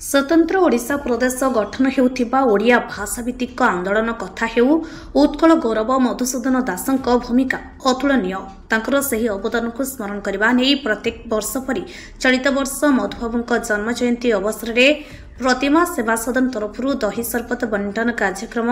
स्वतंत्र ओडिशा प्रदेश गठन हेउथिबा ओडिया भाषाभित्तिक आंदोलन कथा हेउ उत्कल गौरव मधुसूदन दासଙ୍କ भूमिका अतुलनीय। तांकर सही अवदान को स्मरण करबा नै प्रत्येक वर्ष परि चलित वर्ष मधुबाबुଙ୍କ जन्म जयंती अवसर में प्रतिमा सेवा सदन तरफ दही सरबत बंटन कार्यक्रम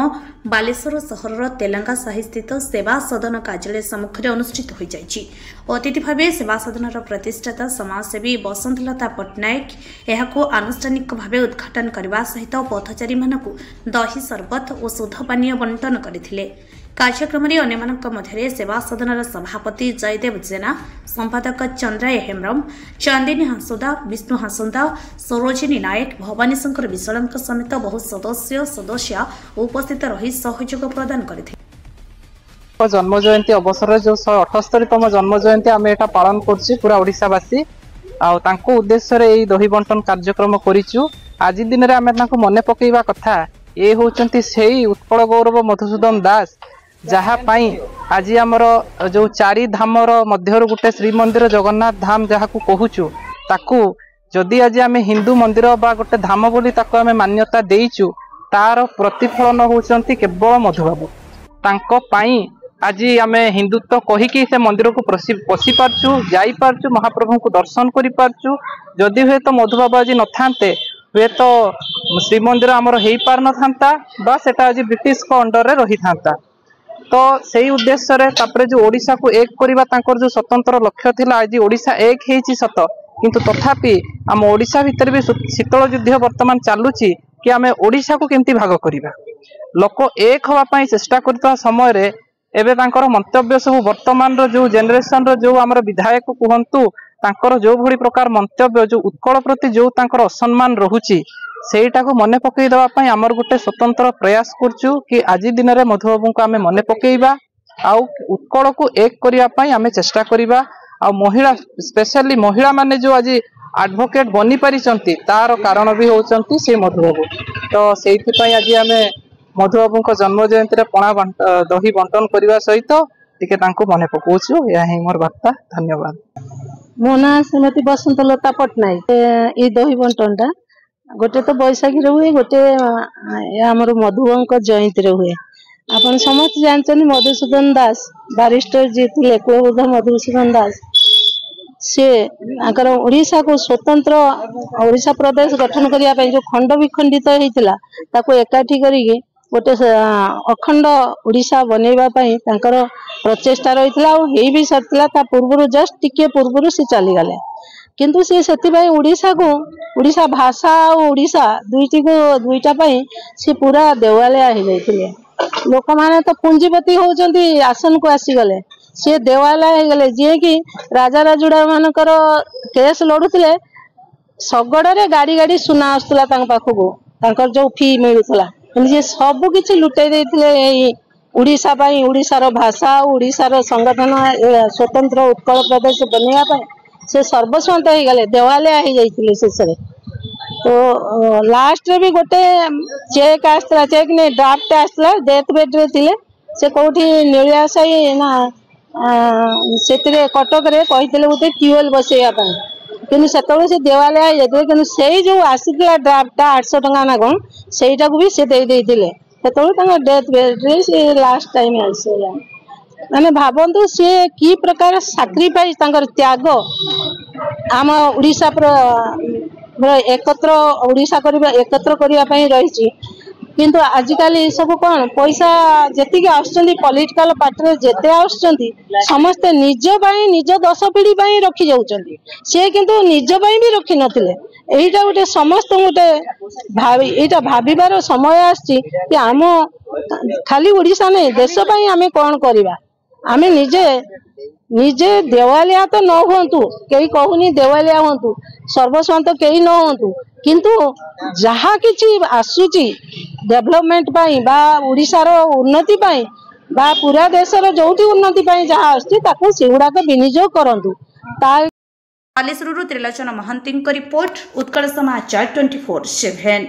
बालेश्वर सहर तेलंगा साहि स्थित सेवा सदन कार्यालय सम्मुखें अनुष्ठित हो जाइछि। अतिथि भाव सेवा सदनर प्रतिष्ठाता समाजसेवी बसंतलता पट्टनायक यहाको आनुष्ठानिक भाव उद्घाटन करने सहित पथचारी मानकु दही सरबत और शुद्ध पानीय बंटन करथिले। कार्यक्रम में अन्य मध्य सेवा सदन सभापति जयदेव जेना, संपादक चंद्राय हेम्रम, चांदिनी हांसुदा, विष्णु हांसुदा, सरोजिनी नायक, भवानी शंकर विश्वाल समेत बहु सदस्य उपस्थित रही सहयोग प्रदान करथिले। जन्म जयंती अवसर जो 178तम जन्म जयंती आम एटा पालन करछि पूरा ओडिशावासी आउ उद्देश्य रे दही बंटन कार्यक्रम करिछु। आज दिन रे आमे तांको मने पकेइबा कथा ए होचंती सेही उत्कल गौरव मधुसूदन दास जहा पाई आज आमर जो चारि धामर मध्यरु गुटे श्रीमंदिर जगन्नाथ धाम जहा को कहूचु ताकू जदि आज आमे हिंदू मंदिर बा गोटे धाम बोली ताकू आमे मान्यता देइचु तार प्रतिफलन होचंती केवल मधुबाबू। तांको पाई आज आमे हिंदुत्व कहिकी से मंदिर को पशि पारचु जाई पारचु महाप्रभु को दर्शन करि पारचु। जदि हुए तो मधुबाबू आज न थांते हुए तो श्रीमंदिर आमर हो पार न था बा सेटा आज ब्रिटिश को अंडर रे रही था। तो सही उद्देश्य रे तापरे जो ओडिशा को एक करिबा तांकर जो स्वतंत्र लक्ष्य थिला आज ओडिशा एक हेची सत किंतु तथापि आम ओडिशा भितर भी शीतल युद्ध वर्तमान चालुची कि आमे ओडिशा को केमती भाग करिबा। लोक एक हवा पई चेष्टा करता समय रे एबे तांकर मंतव्य सब वर्तमान रो जो जनरेशन रो जो आमर विधायक कहंतु तांकर जो भली प्रकार मंतव्य जो उत्कल प्रति जो तांकर असम्मान रहुची सेटा को मने पकई देबा पई आमर गुटे स्वतंत्र प्रयास करचु कि आज दिन रे मधुबाबू को आमे मने पकेइबा आउ उत्कल को एक करिया पई आमे चेष्टा करिबा। आ महिला स्पेशली महिला माने जो आज एडवोकेट बनी पारिचंती तार कारण भी होचंती से मधुबाबू। तो सेइथि पई आज आमे मधुबाबू को जन्म जयंती रे पणा दही बंटन करबा सहित टिके तांको मने पकोछु। या ही मोर वार्ता। धन्यवाद। मो ना श्रीमती बसंतलता पट्टनायक। ये दही बंटनटा गोटे तो बैशाखी हुए गोटे आमर मधुबाबू जयंती हुए। आपन समस्त जानते मधुसूदन दास बारिस्टर जी थे कुलबोध मधुसूदन दास से आकर ओडिशा को स्वतंत्र ओडिशा प्रदेश गठन करने जो खंड विखंडित होता ताको एकाठी करिके गोटे अखंड ओडिशा बनैबा पई तांकर प्रचेष्टा रही हो भी सरला ता पूर्व जस्ट टिके पूर्व से चली गले किंतु से सेतिबाई ओडिशा को ओडिशा भाषा और ओडिशा दुईटा पाई से पूरा देवालिया हो जाइए। लोक माने तो पुंजीपति होचंती आसन को आसीगले सी देवालिया हो गले जे कि राजा राजुड़ा मानकर केस लड़ुले शगड़े गाड़ी गाड़ी सुना आसला पाखक जो फी मिलूला जे सब किसी लुटाई देते ओडिशा पाई ओडिशार भाषा ओडिशार संगठन स्वतंत्र उत्कल प्रदेश बनैया से सर्वस्वंत हो गले देवालिया हो जाइए शेष। तो लास्ट रे भी गोटे चेक आसला चेक नहीं ड्राफ्ट आसला डेथ बेड रे थिले से कोठी नीलिया साई ना से कटक रे कहितले गोटे ट्यूबवेल बसैया कि से देवालिया हो जाते कि से जो आसीला ड्राफ्ट 800 टंका ना कौन सेटा को भी से दे देथिले डेथ बेड रे से लास्ट टाइम आसला। माने भावंतु सी की प्रकार सैक्रिफाइस त्याग आम ओडिशा एकत्र ओडिशा एकत्र करने रही किंतु आजिकल सब कौन पैसा जी आसुँच पॉलिटिकल पार्टी जेते आसुँच समस्ते निज दस पीढ़ी रखी जाऊँच सी किंतु निज भी रखी नथिले। एटा गोटे समस्त गोटे एटा भाविबार समय आछि कि आम खाली ओडिशा नहीं देश पई आमे कौन करबा। आमे निजे देवालिया तो न हुंतु कई कहूनी देवालिया हुंतु सर्वस्वंत कई न हुंतु किंतु जहा किछि आसुची डेवलपमेंट पाई बा ओडिशार उन्नति पाई बा पूरा देशर जोठी उन्नति पाई जहा आसुची ताको सेगुडाक विनियोग करंतु। बालेश्वरରୁ त्रिलोचन महांती रिपोर्ट उत्कल समाचार 24/7।